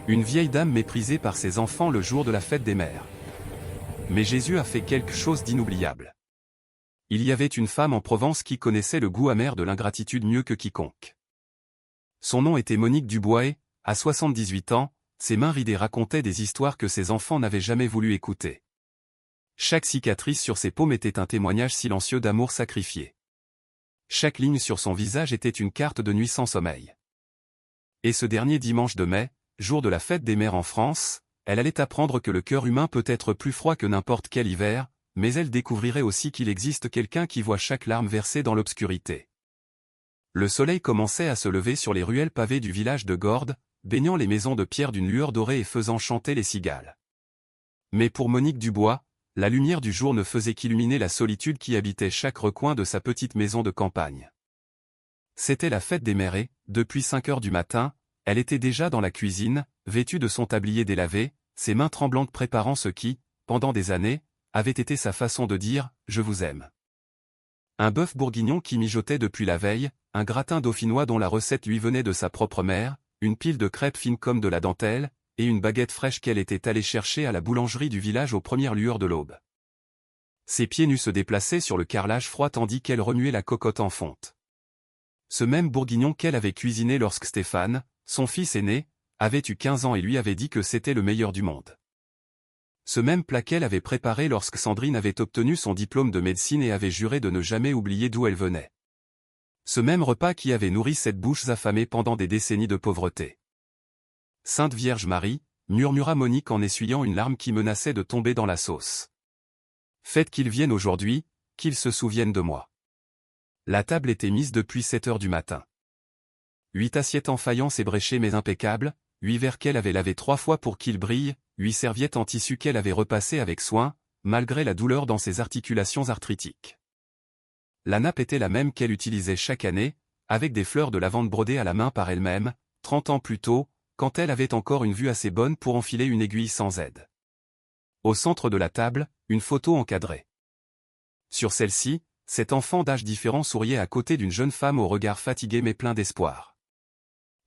Une vieille dame méprisée par ses enfants le jour de la fête des mères. Mais Jésus a fait quelque chose d'inoubliable. Il y avait une femme en Provence qui connaissait le goût amer de l'ingratitude mieux que quiconque. Son nom était Monique Dubois et, à 78 ans, ses mains ridées racontaient des histoires que ses enfants n'avaient jamais voulu écouter. Chaque cicatrice sur ses paumes était un témoignage silencieux d'amour sacrifié. Chaque ligne sur son visage était une carte de nuit sans sommeil. Et ce dernier dimanche de mai, jour de la fête des mères en France, elle allait apprendre que le cœur humain peut être plus froid que n'importe quel hiver, mais elle découvrirait aussi qu'il existe quelqu'un qui voit chaque larme versée dans l'obscurité. Le soleil commençait à se lever sur les ruelles pavées du village de Gordes, baignant les maisons de pierre d'une lueur dorée et faisant chanter les cigales. Mais pour Monique Dubois, la lumière du jour ne faisait qu'illuminer la solitude qui habitait chaque recoin de sa petite maison de campagne. C'était la fête des mères et, depuis 5 heures du matin, elle était déjà dans la cuisine, vêtue de son tablier délavé, ses mains tremblantes préparant ce qui, pendant des années, avait été sa façon de dire « je vous aime ». Un bœuf bourguignon qui mijotait depuis la veille, un gratin dauphinois dont la recette lui venait de sa propre mère, une pile de crêpes fines comme de la dentelle, et une baguette fraîche qu'elle était allée chercher à la boulangerie du village aux premières lueurs de l'aube. Ses pieds nus se déplaçaient sur le carrelage froid tandis qu'elle remuait la cocotte en fonte. Ce même bourguignon qu'elle avait cuisiné lorsque Stéphane, son fils aîné, avait eu 15 ans et lui avait dit que c'était le meilleur du monde. Ce même plat qu'elle avait préparé lorsque Sandrine avait obtenu son diplôme de médecine et avait juré de ne jamais oublier d'où elle venait. Ce même repas qui avait nourri cette bouche affamée pendant des décennies de pauvreté. Sainte Vierge Marie, murmura Monique en essuyant une larme qui menaçait de tomber dans la sauce. Faites qu'ils viennent aujourd'hui, qu'ils se souviennent de moi. La table était mise depuis 7 heures du matin. 8 assiettes en faïence ébréchées mais impeccables, 8 verres qu'elle avait lavés 3 fois pour qu'ils brillent, 8 serviettes en tissu qu'elle avait repassées avec soin, malgré la douleur dans ses articulations arthritiques. La nappe était la même qu'elle utilisait chaque année, avec des fleurs de lavande brodées à la main par elle-même, 30 ans plus tôt, quand elle avait encore une vue assez bonne pour enfiler une aiguille sans aide. Au centre de la table, une photo encadrée. Sur celle-ci, cet enfant d'âge différent souriait à côté d'une jeune femme au regard fatigué mais plein d'espoir.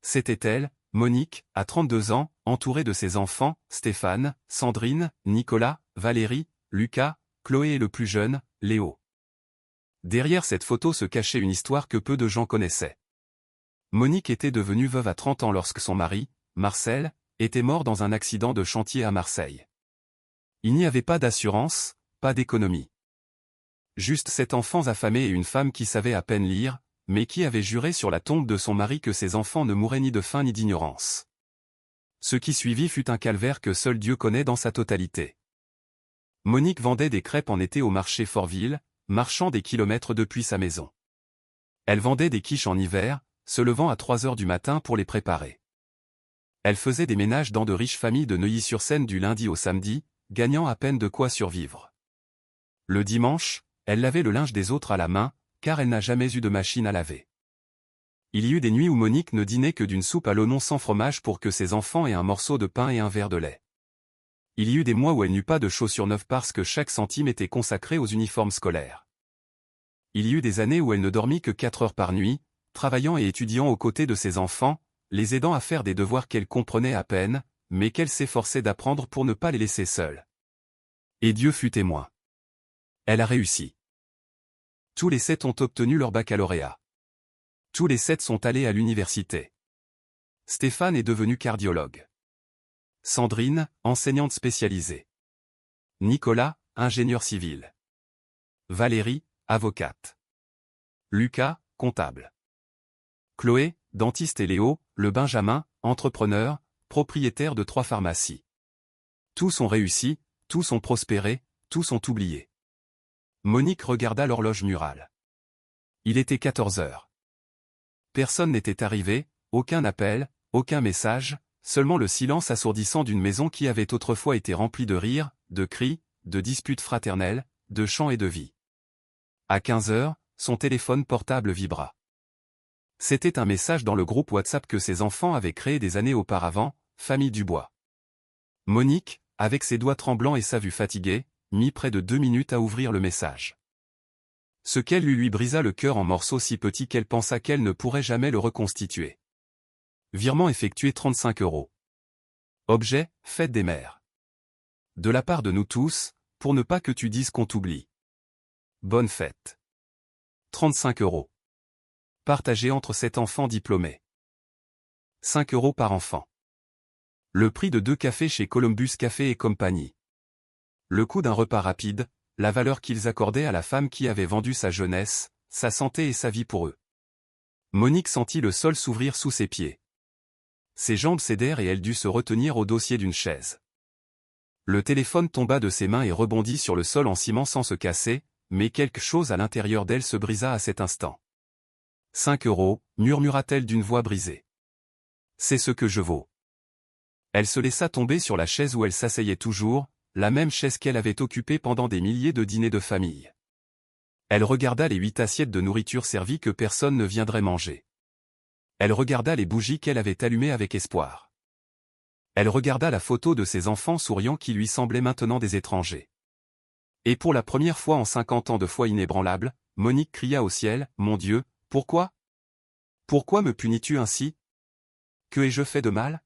C'était elle, Monique, à 32 ans, entourée de ses enfants, Stéphane, Sandrine, Nicolas, Valérie, Lucas, Chloé et le plus jeune, Léo. Derrière cette photo se cachait une histoire que peu de gens connaissaient. Monique était devenue veuve à 30 ans lorsque son mari, Marcel, était mort dans un accident de chantier à Marseille. Il n'y avait pas d'assurance, pas d'économie. Juste 7 enfants affamés et une femme qui savait à peine lire, mais qui avait juré sur la tombe de son mari que ses enfants ne mourraient ni de faim ni d'ignorance. Ce qui suivit fut un calvaire que seul Dieu connaît dans sa totalité. Monique vendait des crêpes en été au marché Fortville, marchant des kilomètres depuis sa maison. Elle vendait des quiches en hiver, se levant à 3 heures du matin pour les préparer. Elle faisait des ménages dans de riches familles de Neuilly-sur-Seine du lundi au samedi, gagnant à peine de quoi survivre. Le dimanche, elle lavait le linge des autres à la main, car elle n'a jamais eu de machine à laver. Il y eut des nuits où Monique ne dînait que d'une soupe à l'oignon sans fromage pour que ses enfants aient un morceau de pain et un verre de lait. Il y eut des mois où elle n'eut pas de chaussures neuves parce que chaque centime était consacré aux uniformes scolaires. Il y eut des années où elle ne dormit que 4 heures par nuit, travaillant et étudiant aux côtés de ses enfants, les aidant à faire des devoirs qu'elle comprenait à peine, mais qu'elle s'efforçait d'apprendre pour ne pas les laisser seuls. Et Dieu fut témoin. Elle a réussi. Tous les 7 ont obtenu leur baccalauréat. Tous les 7 sont allés à l'université. Stéphane est devenu cardiologue. Sandrine, enseignante spécialisée. Nicolas, ingénieur civil. Valérie, avocate. Lucas, comptable. Chloé, dentiste et Léo, le Benjamin, entrepreneur, propriétaire de 3 pharmacies. Tous ont réussi, tous ont prospéré, tous ont oublié. Monique regarda l'horloge murale. Il était 14 heures. Personne n'était arrivé, aucun appel, aucun message, seulement le silence assourdissant d'une maison qui avait autrefois été remplie de rires, de cris, de disputes fraternelles, de chants et de vie. À 15 heures, son téléphone portable vibra. C'était un message dans le groupe WhatsApp que ses enfants avaient créé des années auparavant, Famille Dubois. Monique, avec ses doigts tremblants et sa vue fatiguée, mit près de 2 minutes à ouvrir le message. Ce qu'elle lui brisa le cœur en morceaux si petits qu'elle pensa qu'elle ne pourrait jamais le reconstituer. Virement effectué 35 €. Objet, fête des mères. De la part de nous tous, pour ne pas que tu dises qu'on t'oublie. Bonne fête. 35 €. Partagé entre 7 enfants diplômés. 5 € par enfant. Le prix de 2 cafés chez Columbus Café et Compagnie. Le coût d'un repas rapide, la valeur qu'ils accordaient à la femme qui avait vendu sa jeunesse, sa santé et sa vie pour eux. Monique sentit le sol s'ouvrir sous ses pieds. Ses jambes cédèrent et elle dut se retenir au dossier d'une chaise. Le téléphone tomba de ses mains et rebondit sur le sol en ciment sans se casser, mais quelque chose à l'intérieur d'elle se brisa à cet instant. 5 €, murmura-t-elle d'une voix brisée. C'est ce que je vaux. Elle se laissa tomber sur la chaise où elle s'asseyait toujours, la même chaise qu'elle avait occupée pendant des milliers de dîners de famille. Elle regarda les 8 assiettes de nourriture servies que personne ne viendrait manger. Elle regarda les bougies qu'elle avait allumées avec espoir. Elle regarda la photo de ses enfants souriants qui lui semblaient maintenant des étrangers. Et pour la première fois en 50 ans de foi inébranlable, Monique cria au ciel, « Mon Dieu, pourquoi? Pourquoi me punis-tu ainsi? Que ai-je fait de mal?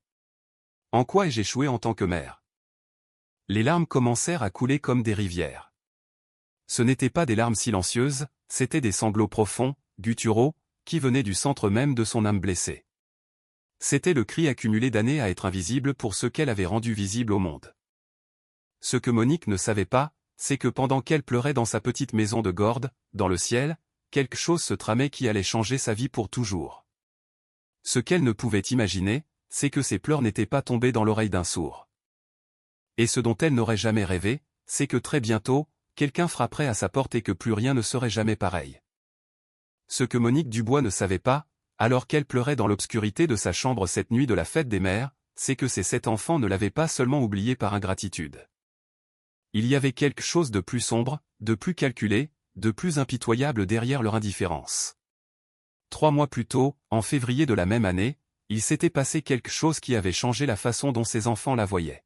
En quoi ai-je échoué en tant que mère ?» Les larmes commencèrent à couler comme des rivières. Ce n'étaient pas des larmes silencieuses, c'étaient des sanglots profonds, gutturaux, qui venaient du centre même de son âme blessée. C'était le cri accumulé d'années à être invisible pour ce qu'elle avait rendu visible au monde. Ce que Monique ne savait pas, c'est que pendant qu'elle pleurait dans sa petite maison de Gordes, dans le ciel, quelque chose se tramait qui allait changer sa vie pour toujours. Ce qu'elle ne pouvait imaginer, c'est que ses pleurs n'étaient pas tombés dans l'oreille d'un sourd. Et ce dont elle n'aurait jamais rêvé, c'est que très bientôt, quelqu'un frapperait à sa porte et que plus rien ne serait jamais pareil. Ce que Monique Dubois ne savait pas, alors qu'elle pleurait dans l'obscurité de sa chambre cette nuit de la fête des mères, c'est que ses 7 enfants ne l'avaient pas seulement oubliée par ingratitude. Il y avait quelque chose de plus sombre, de plus calculé, de plus impitoyable derrière leur indifférence. 3 mois plus tôt, en février de la même année, il s'était passé quelque chose qui avait changé la façon dont ses enfants la voyaient.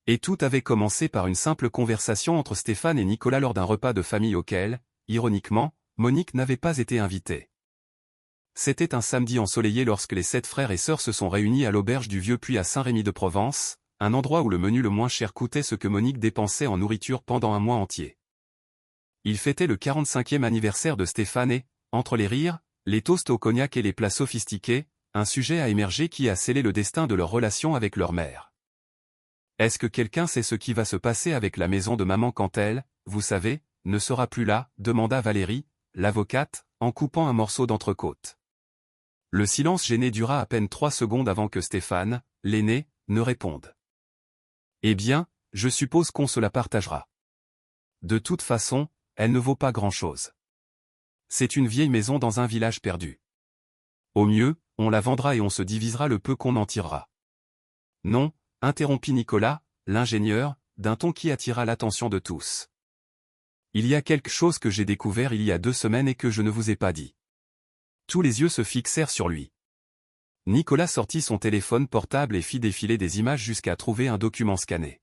Et tout avait commencé par une simple conversation entre Stéphane et Nicolas lors d'un repas de famille auquel, ironiquement, Monique n'avait pas été invitée. C'était un samedi ensoleillé lorsque les 7 frères et sœurs se sont réunis à l'auberge du Vieux Puy à Saint-Rémy-de-Provence, un endroit où le menu le moins cher coûtait ce que Monique dépensait en nourriture pendant un mois entier. Ils fêtaient le 45e anniversaire de Stéphane et, entre les rires, les toasts au cognac et les plats sophistiqués, un sujet a émergé qui a scellé le destin de leur relation avec leur mère. Est-ce que quelqu'un sait ce qui va se passer avec la maison de maman quand elle, vous savez, ne sera plus là, demanda Valérie, l'avocate, en coupant un morceau d'entrecôte. Le silence gêné dura à peine 3 secondes avant que Stéphane, l'aîné, ne réponde. Eh bien, je suppose qu'on se la partagera. De toute façon, elle ne vaut pas grand-chose. C'est une vieille maison dans un village perdu. Au mieux, on la vendra et on se divisera le peu qu'on en tirera. Non, interrompit Nicolas, l'ingénieur, d'un ton qui attira l'attention de tous. Il y a quelque chose que j'ai découvert il y a 2 semaines et que je ne vous ai pas dit. Tous les yeux se fixèrent sur lui. Nicolas sortit son téléphone portable et fit défiler des images jusqu'à trouver un document scanné.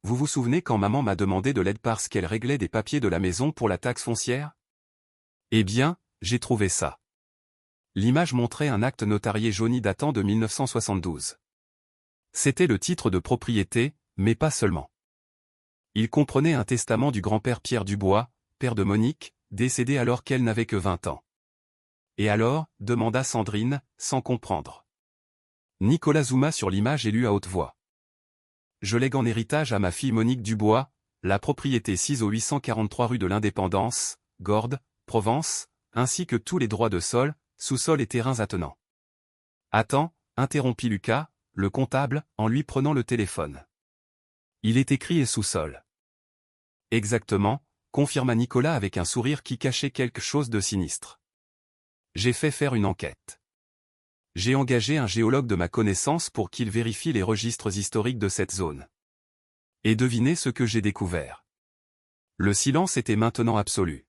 Vous vous souvenez quand maman m'a demandé de l'aide parce qu'elle réglait des papiers de la maison pour la taxe foncière? Eh bien, j'ai trouvé ça. L'image montrait un acte notarié jauni datant de 1972. C'était le titre de propriété, mais pas seulement. Il comprenait un testament du grand-père Pierre Dubois, père de Monique, décédé alors qu'elle n'avait que 20 ans. Et alors, demanda Sandrine, sans comprendre. Nicolas zooma sur l'image et lut à haute voix. Je lègue en héritage à ma fille Monique Dubois, la propriété 6 au 843 rue de l'Indépendance, Gordes, Provence, ainsi que tous les droits de sol, sous-sol et terrains attenants. Attends, interrompit Lucas, le comptable, en lui prenant le téléphone. Il est écrit et sous-sol. Exactement, confirma Nicolas avec un sourire qui cachait quelque chose de sinistre. J'ai fait faire une enquête. J'ai engagé un géologue de ma connaissance pour qu'il vérifie les registres historiques de cette zone. Et devinez ce que j'ai découvert. Le silence était maintenant absolu.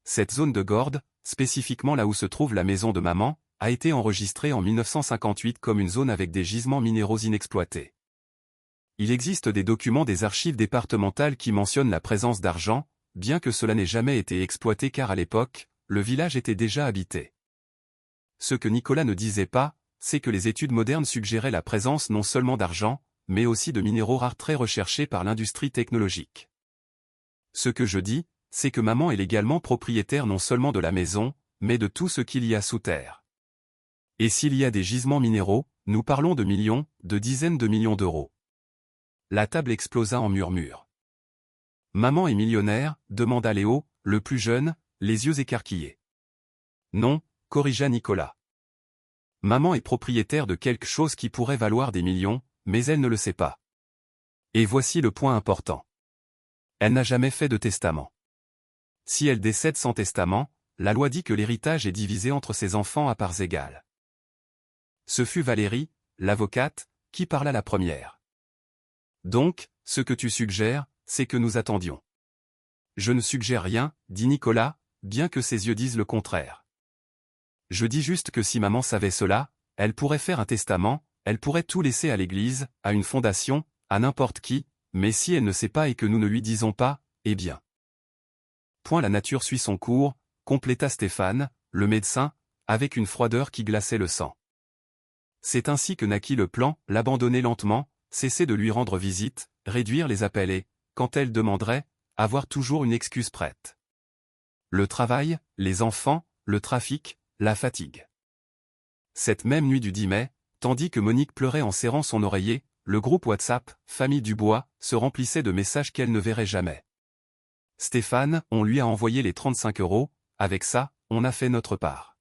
Cette zone de Gordes, spécifiquement là où se trouve la maison de maman, a été enregistrée en 1958 comme une zone avec des gisements minéraux inexploités. Il existe des documents des archives départementales qui mentionnent la présence d'argent, bien que cela n'ait jamais été exploité car à l'époque, le village était déjà habité. Ce que Nicolas ne disait pas, c'est que les études modernes suggéraient la présence non seulement d'argent, mais aussi de minéraux rares très recherchés par l'industrie technologique. Ce que je dis, c'est que maman est légalement propriétaire non seulement de la maison, mais de tout ce qu'il y a sous terre. Et s'il y a des gisements minéraux, nous parlons de millions, de dizaines de millions d'euros. La table explosa en murmures. Maman est millionnaire, demanda Léo, le plus jeune, les yeux écarquillés. Non, corrigea Nicolas. Maman est propriétaire de quelque chose qui pourrait valoir des millions, mais elle ne le sait pas. Et voici le point important. Elle n'a jamais fait de testament. Si elle décède sans testament, la loi dit que l'héritage est divisé entre ses enfants à parts égales. Ce fut Valérie, l'avocate, qui parla la première. Donc, ce que tu suggères, c'est que nous attendions. Je ne suggère rien, dit Nicolas, bien que ses yeux disent le contraire. Je dis juste que si maman savait cela, elle pourrait faire un testament, elle pourrait tout laisser à l'église, à une fondation, à n'importe qui, mais si elle ne sait pas et que nous ne lui disons pas, eh bien. Point la nature suit son cours, compléta Stéphane, le médecin, avec une froideur qui glaçait le sang. C'est ainsi que naquit le plan, l'abandonner lentement, cesser de lui rendre visite, réduire les appels et, quand elle demanderait, avoir toujours une excuse prête. Le travail, les enfants, le trafic, la fatigue. Cette même nuit du 10 mai, tandis que Monique pleurait en serrant son oreiller, le groupe WhatsApp, Famille Dubois, se remplissait de messages qu'elle ne verrait jamais. Stéphane, on lui a envoyé les 35 €, avec ça, on a fait notre part.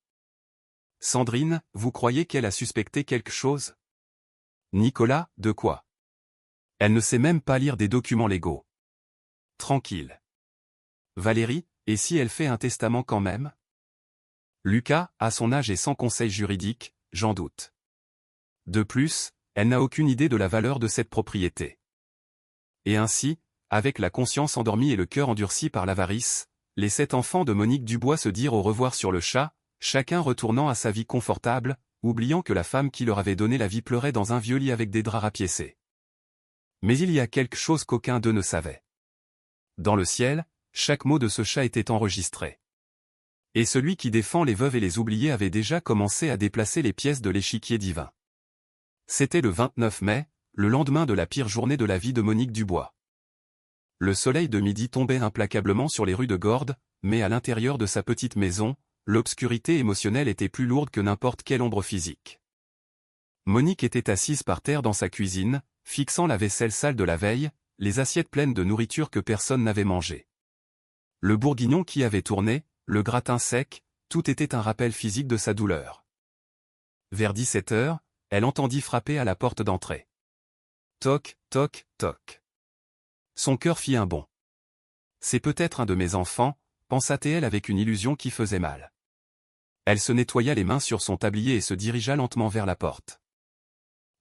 Sandrine, vous croyez qu'elle a suspecté quelque chose? Nicolas, de quoi? Elle ne sait même pas lire des documents légaux. Tranquille. Valérie, et si elle fait un testament quand même? Lucas, à son âge et sans conseil juridique, j'en doute. De plus, elle n'a aucune idée de la valeur de cette propriété. Et ainsi, avec la conscience endormie et le cœur endurci par l'avarice, les 7 enfants de Monique Dubois se dirent au revoir sur le chat, chacun retournant à sa vie confortable, oubliant que la femme qui leur avait donné la vie pleurait dans un vieux lit avec des draps rapiécés. Mais il y a quelque chose qu'aucun d'eux ne savait. Dans le ciel, chaque mot de ce chat était enregistré. Et celui qui défend les veuves et les oubliés avait déjà commencé à déplacer les pièces de l'échiquier divin. C'était le 29 mai, le lendemain de la pire journée de la vie de Monique Dubois. Le soleil de midi tombait implacablement sur les rues de Gordes, mais à l'intérieur de sa petite maison, l'obscurité émotionnelle était plus lourde que n'importe quelle ombre physique. Monique était assise par terre dans sa cuisine, fixant la vaisselle sale de la veille, les assiettes pleines de nourriture que personne n'avait mangée. Le bourguignon qui avait tourné, le gratin sec, tout était un rappel physique de sa douleur. Vers 17 h, elle entendit frapper à la porte d'entrée. Toc, toc, toc. Son cœur fit un bond. C'est peut-être un de mes enfants, pensa-t-elle avec une illusion qui faisait mal. Elle se nettoya les mains sur son tablier et se dirigea lentement vers la porte.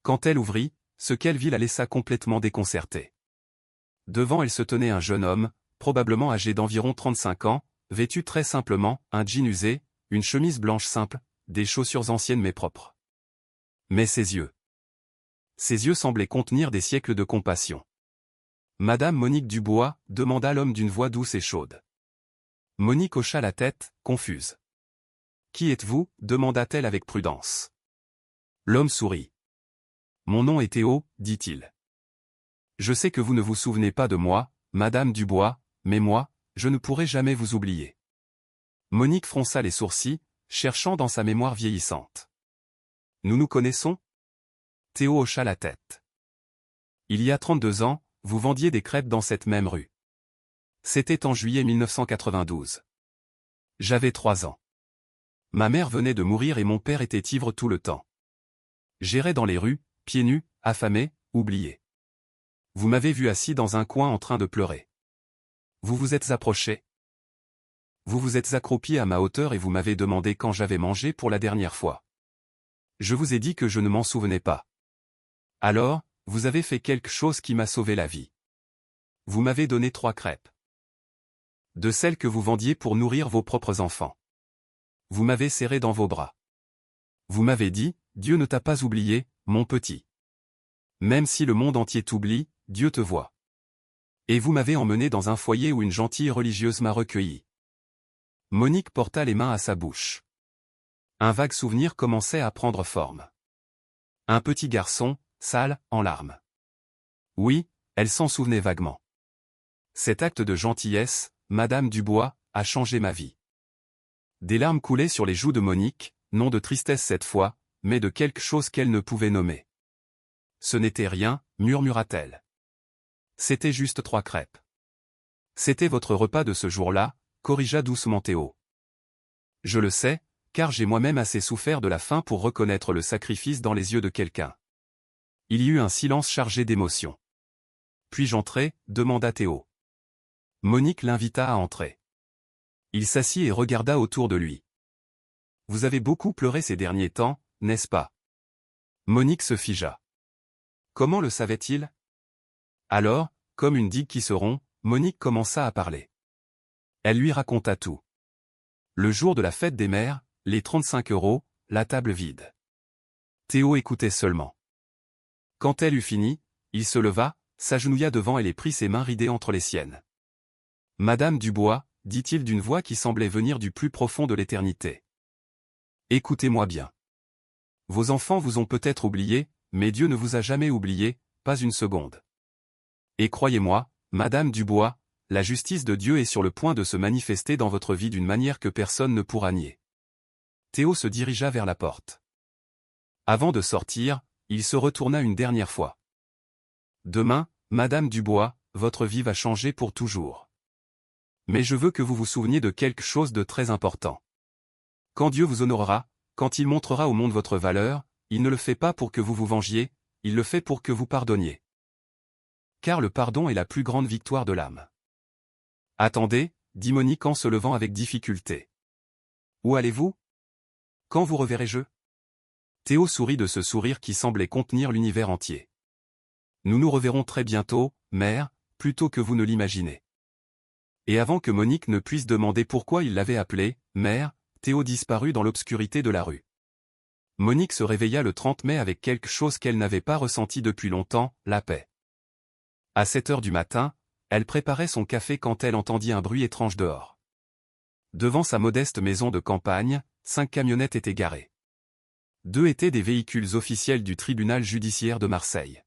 Quand elle ouvrit, ce qu'elle vit la laissa complètement déconcertée. Devant elle se tenait un jeune homme, probablement âgé d'environ 35 ans, vêtu très simplement, un jean usé, une chemise blanche simple, des chaussures anciennes mais propres. Mais ses yeux semblaient contenir des siècles de compassion. Madame Monique Dubois, demanda l'homme d'une voix douce et chaude. Monique hocha la tête, confuse. Qui êtes-vous, demanda-t-elle avec prudence. L'homme sourit. Mon nom est Théo, dit-il. Je sais que vous ne vous souvenez pas de moi, Madame Dubois, mais moi, je ne pourrai jamais vous oublier. Monique fronça les sourcils, cherchant dans sa mémoire vieillissante. Nous nous connaissons? Théo hocha la tête. Il y a 32 ans, vous vendiez des crêpes dans cette même rue. C'était en juillet 1992. J'avais 3 ans. Ma mère venait de mourir et mon père était ivre tout le temps. J'errais dans les rues, pieds nus, affamé, oublié. Vous m'avez vu assis dans un coin en train de pleurer. Vous vous êtes approché. Vous vous êtes accroupi à ma hauteur et vous m'avez demandé quand j'avais mangé pour la dernière fois. Je vous ai dit que je ne m'en souvenais pas. Alors, vous avez fait quelque chose qui m'a sauvé la vie. Vous m'avez donné 3 crêpes. De celles que vous vendiez pour nourrir vos propres enfants. Vous m'avez serré dans vos bras. Vous m'avez dit, Dieu ne t'a pas oublié, mon petit. Même si le monde entier t'oublie, Dieu te voit. Et vous m'avez emmené dans un foyer où une gentille religieuse m'a recueilli. Monique porta les mains à sa bouche. Un vague souvenir commençait à prendre forme. Un petit garçon, sale, en larmes. Oui, elle s'en souvenait vaguement. Cet acte de gentillesse, Madame Dubois, a changé ma vie. Des larmes coulaient sur les joues de Monique, non de tristesse cette fois, mais de quelque chose qu'elle ne pouvait nommer. Ce n'était rien, murmura-t-elle. C'était juste 3 crêpes. C'était votre repas de ce jour-là, corrigea doucement Théo. Je le sais, car j'ai moi-même assez souffert de la faim pour reconnaître le sacrifice dans les yeux de quelqu'un. Il y eut un silence chargé d'émotion. Puis-je entrer, demanda Théo. Monique l'invita à entrer. Il s'assit et regarda autour de lui. Vous avez beaucoup pleuré ces derniers temps, n'est-ce pas? Monique se figea. Comment le savait-il? Alors, comme une digue qui se rompt, Monique commença à parler. Elle lui raconta tout. Le jour de la fête des mères, les 35 €, la table vide. Théo écoutait seulement. Quand elle eut fini, il se leva, s'agenouilla devant elle et prit ses mains ridées entre les siennes. Madame Dubois, dit-il d'une voix qui semblait venir du plus profond de l'éternité. Écoutez-moi bien. Vos enfants vous ont peut-être oublié, mais Dieu ne vous a jamais oublié, pas une seconde. Et croyez-moi, Madame Dubois, la justice de Dieu est sur le point de se manifester dans votre vie d'une manière que personne ne pourra nier. Théo se dirigea vers la porte. Avant de sortir, il se retourna une dernière fois. Demain, Madame Dubois, votre vie va changer pour toujours. Mais je veux que vous vous souveniez de quelque chose de très important. Quand Dieu vous honorera, quand il montrera au monde votre valeur, il ne le fait pas pour que vous vous vengiez, il le fait pour que vous pardonniez. Car le pardon est la plus grande victoire de l'âme. Attendez, dit Monique en se levant avec difficulté. Où allez-vous? Quand vous reverrai-je? Théo sourit de ce sourire qui semblait contenir l'univers entier. Nous nous reverrons très bientôt, mère, plutôt que vous ne l'imaginez. Et avant que Monique ne puisse demander pourquoi il l'avait appelée mère, Théo disparut dans l'obscurité de la rue. Monique se réveilla le 30 mai avec quelque chose qu'elle n'avait pas ressenti depuis longtemps, la paix. À 7 heures du matin, elle préparait son café quand elle entendit un bruit étrange dehors. Devant sa modeste maison de campagne, 5 camionnettes étaient garées. 2 étaient des véhicules officiels du tribunal judiciaire de Marseille.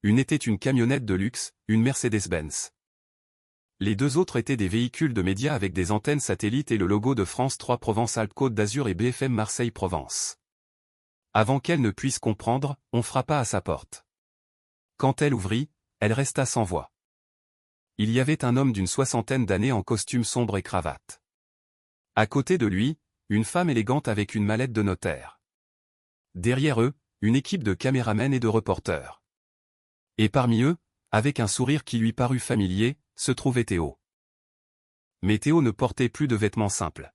Une était une camionnette de luxe, une Mercedes-Benz. Les 2 autres étaient des véhicules de médias avec des antennes satellites et le logo de France 3 Provence-Alpes-Côte d'Azur et BFM Marseille-Provence. Avant qu'elle ne puisse comprendre, on frappa à sa porte. Quand elle ouvrit, elle resta sans voix. Il y avait un homme d'une 60aine d'années en costume sombre et cravate. À côté de lui, une femme élégante avec une mallette de notaire. Derrière eux, une équipe de caméramens et de reporters. Et parmi eux, avec un sourire qui lui parut familier, se trouvait Théo. Mais Théo ne portait plus de vêtements simples.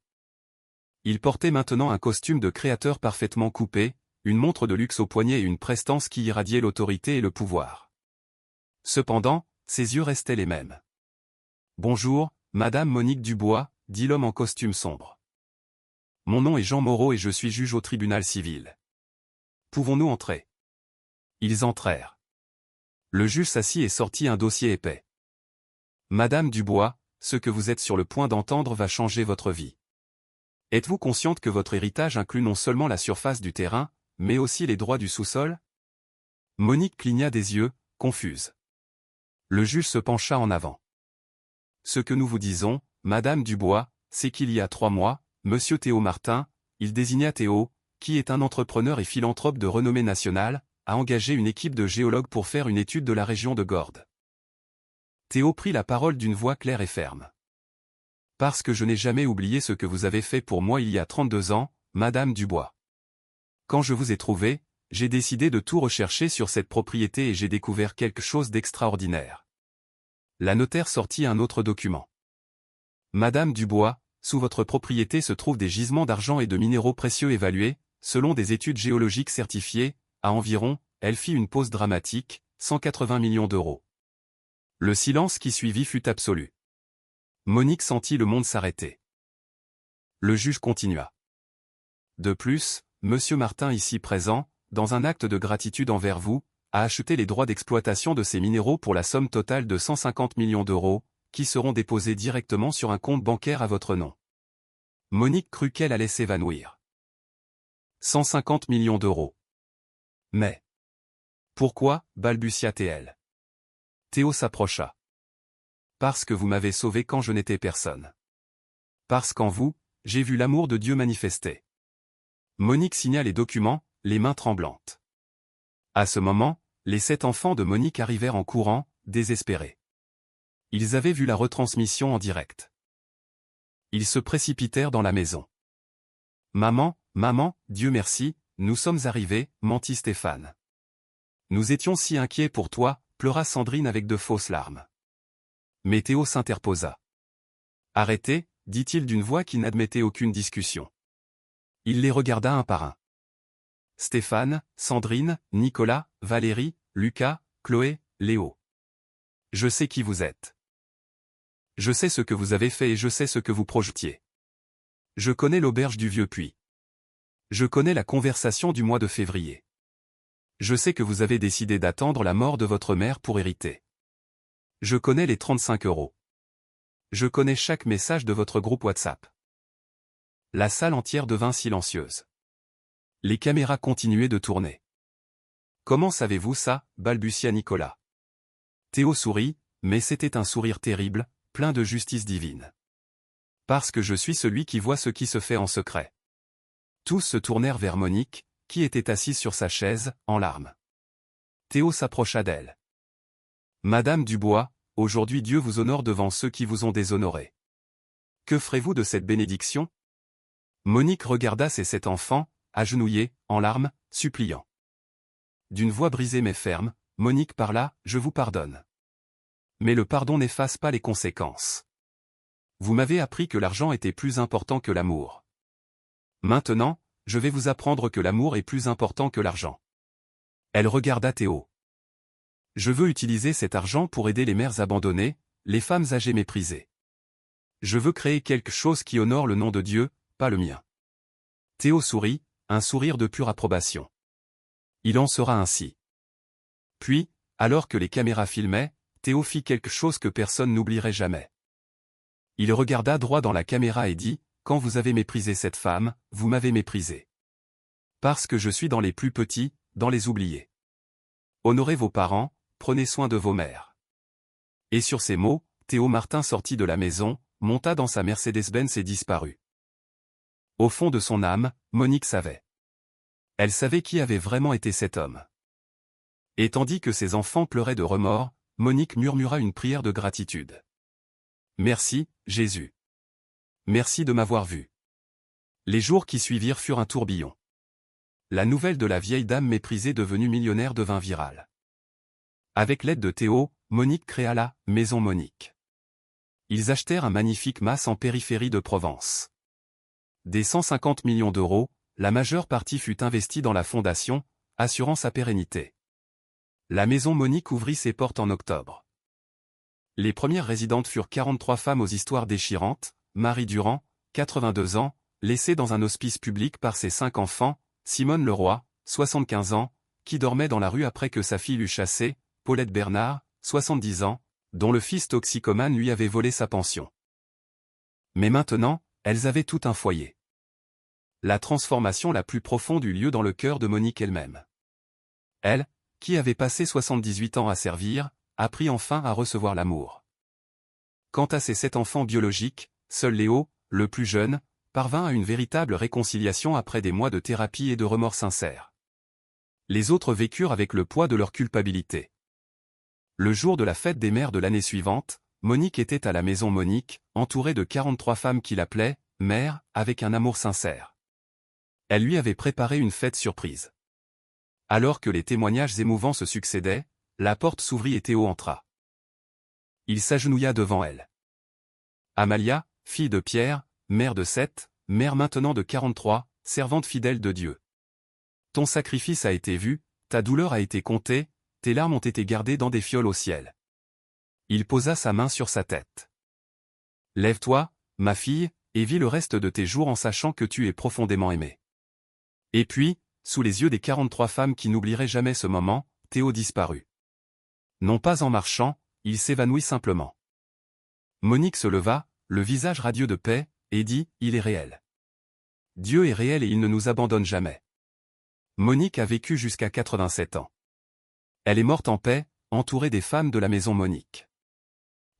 Il portait maintenant un costume de créateur parfaitement coupé, une montre de luxe au poignet et une prestance qui irradiait l'autorité et le pouvoir. Cependant, ses yeux restaient les mêmes. « Bonjour, Madame Monique Dubois », dit l'homme en costume sombre. « Mon nom est Jean Moreau et je suis juge au tribunal civil. Pouvons-nous entrer ?» Ils entrèrent. Le juge s'assit et sortit un dossier épais. « Madame Dubois, ce que vous êtes sur le point d'entendre va changer votre vie. Êtes-vous consciente que votre héritage inclut non seulement la surface du terrain, mais aussi les droits du sous-sol ?» Monique cligna des yeux, confuse. Le juge se pencha en avant. « Ce que nous vous disons, Madame Dubois, c'est qu'il y a 3 mois, Monsieur Théo Martin, il désigna Théo, qui est un entrepreneur et philanthrope de renommée nationale, a engagé une équipe de géologues pour faire une étude de la région de Gordes. » Théo prit la parole d'une voix claire et ferme. « Parce que je n'ai jamais oublié ce que vous avez fait pour moi il y a 32 ans, Madame Dubois. Quand je vous ai trouvé, j'ai décidé de tout rechercher sur cette propriété et j'ai découvert quelque chose d'extraordinaire. » La notaire sortit un autre document. « Madame Dubois, sous votre propriété se trouvent des gisements d'argent et de minéraux précieux évalués, selon des études géologiques certifiées, à environ, elle fit une pause dramatique, 180 millions d'euros. Le silence qui suivit fut absolu. Monique sentit le monde s'arrêter. Le juge continua. De plus, Monsieur Martin ici présent, dans un acte de gratitude envers vous, a acheté les droits d'exploitation de ces minéraux pour la somme totale de 150 millions d'euros, qui seront déposés directement sur un compte bancaire à votre nom. Monique crut qu'elle allait s'évanouir. 150 millions d'euros. Mais... Pourquoi, balbutia-t-elle. Théo s'approcha. Parce que vous m'avez sauvé quand je n'étais personne. Parce qu'en vous, j'ai vu l'amour de Dieu manifesté. Monique signa les documents, les mains tremblantes. À ce moment, les 7 enfants de Monique arrivèrent en courant, désespérés. Ils avaient vu la retransmission en direct. Ils se précipitèrent dans la maison. Maman, maman, Dieu merci, nous sommes arrivés, mentit Stéphane. Nous étions si inquiets pour toi, pleura Sandrine avec de fausses larmes. Mais Théo s'interposa. Arrêtez, dit-il d'une voix qui n'admettait aucune discussion. Il les regarda un par un. Stéphane, Sandrine, Nicolas, Valérie, Lucas, Chloé, Léo. Je sais qui vous êtes. Je sais ce que vous avez fait et je sais ce que vous projetiez. Je connais l'auberge du Vieux Puits. Je connais la conversation du mois de février. Je sais que vous avez décidé d'attendre la mort de votre mère pour hériter. Je connais les 35 €. Je connais chaque message de votre groupe WhatsApp. La salle entière devint silencieuse. Les caméras continuaient de tourner. Comment savez-vous ça, balbutia Nicolas. Théo sourit, mais c'était un sourire terrible, plein de justice divine. Parce que je suis celui qui voit ce qui se fait en secret. Tous se tournèrent vers Monique, qui était assise sur sa chaise, en larmes. Théo s'approcha d'elle. Madame Dubois, aujourd'hui Dieu vous honore devant ceux qui vous ont déshonoré. Que ferez-vous de cette bénédiction? Monique regarda ses 7 enfants, agenouillés, en larmes, suppliant. D'une voix brisée mais ferme, Monique parla, je vous pardonne. Mais le pardon n'efface pas les conséquences. Vous m'avez appris que l'argent était plus important que l'amour. Maintenant, je vais vous apprendre que l'amour est plus important que l'argent. Elle regarda Théo. Je veux utiliser cet argent pour aider les mères abandonnées, les femmes âgées méprisées. Je veux créer quelque chose qui honore le nom de Dieu, pas le mien. Théo sourit, un sourire de pure approbation. Il en sera ainsi. Puis, alors que les caméras filmaient, Théo fit quelque chose que personne n'oublierait jamais. Il regarda droit dans la caméra et dit, quand vous avez méprisé cette femme, vous m'avez méprisé. Parce que je suis dans les plus petits, dans les oubliés. Honorez vos parents, prenez soin de vos mères. Et sur ces mots, Théo Martin sortit de la maison, monta dans sa Mercedes-Benz et disparut. Au fond de son âme, Monique savait. Elle savait qui avait vraiment été cet homme. Et tandis que ses enfants pleuraient de remords, Monique murmura une prière de gratitude. Merci, Jésus. Merci de m'avoir vu. Les jours qui suivirent furent un tourbillon. La nouvelle de la vieille dame méprisée devenue millionnaire devint virale. Avec l'aide de Théo, Monique créa la « Maison Monique ». Ils achetèrent un magnifique mas en périphérie de Provence. Des 150 millions d'euros, la majeure partie fut investie dans la fondation, assurant sa pérennité. La Maison Monique ouvrit ses portes en octobre. Les premières résidentes furent 43 femmes aux histoires déchirantes, Marie Durand, 82 ans, laissée dans un hospice public par ses 5 enfants, Simone Leroy, 75 ans, qui dormait dans la rue après que sa fille l'eut chassée, Paulette Bernard, 70 ans, dont le fils toxicomane lui avait volé sa pension. Mais maintenant, elles avaient tout un foyer. La transformation la plus profonde eut lieu dans le cœur de Monique elle-même. Elle, qui avait passé 78 ans à servir, apprit enfin à recevoir l'amour. Quant à ses 7 enfants biologiques, seul Léo, le plus jeune, parvint à une véritable réconciliation après des mois de thérapie et de remords sincères. Les autres vécurent avec le poids de leur culpabilité. Le jour de la fête des mères de l'année suivante, Monique était à la Maison Monique, entourée de 43 femmes qui l'appelaient « mère » avec un amour sincère. Elle lui avait préparé une fête surprise. Alors que les témoignages émouvants se succédaient, la porte s'ouvrit et Théo entra. Il s'agenouilla devant elle. Amalia, fille de Pierre, mère de 7, mère maintenant de 43, servante fidèle de Dieu. Ton sacrifice a été vu, ta douleur a été comptée, tes larmes ont été gardées dans des fioles au ciel. Il posa sa main sur sa tête. Lève-toi, ma fille, et vis le reste de tes jours en sachant que tu es profondément aimée. Et puis, sous les yeux des 43 femmes qui n'oublieraient jamais ce moment, Théo disparut. Non pas en marchant, il s'évanouit simplement. Monique se leva, le visage radieux de paix, et dit, il est réel. Dieu est réel et il ne nous abandonne jamais. Monique a vécu jusqu'à 87 ans. Elle est morte en paix, entourée des femmes de la maison Monique.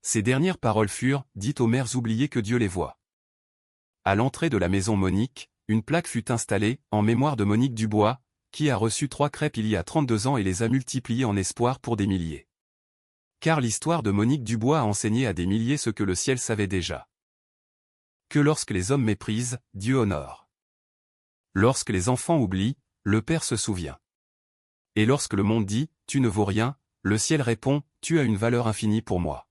Ses dernières paroles furent, dites aux mères oubliées que Dieu les voit. À l'entrée de la maison Monique, une plaque fut installée, en mémoire de Monique Dubois, qui a reçu 3 crêpes il y a 32 ans et les a multipliées en espoir pour des milliers. Car l'histoire de Monique Dubois a enseigné à des milliers ce que le ciel savait déjà. Que lorsque les hommes méprisent, Dieu honore. Lorsque les enfants oublient, le Père se souvient. Et lorsque le monde dit, tu ne vaux rien, le ciel répond, tu as une valeur infinie pour moi.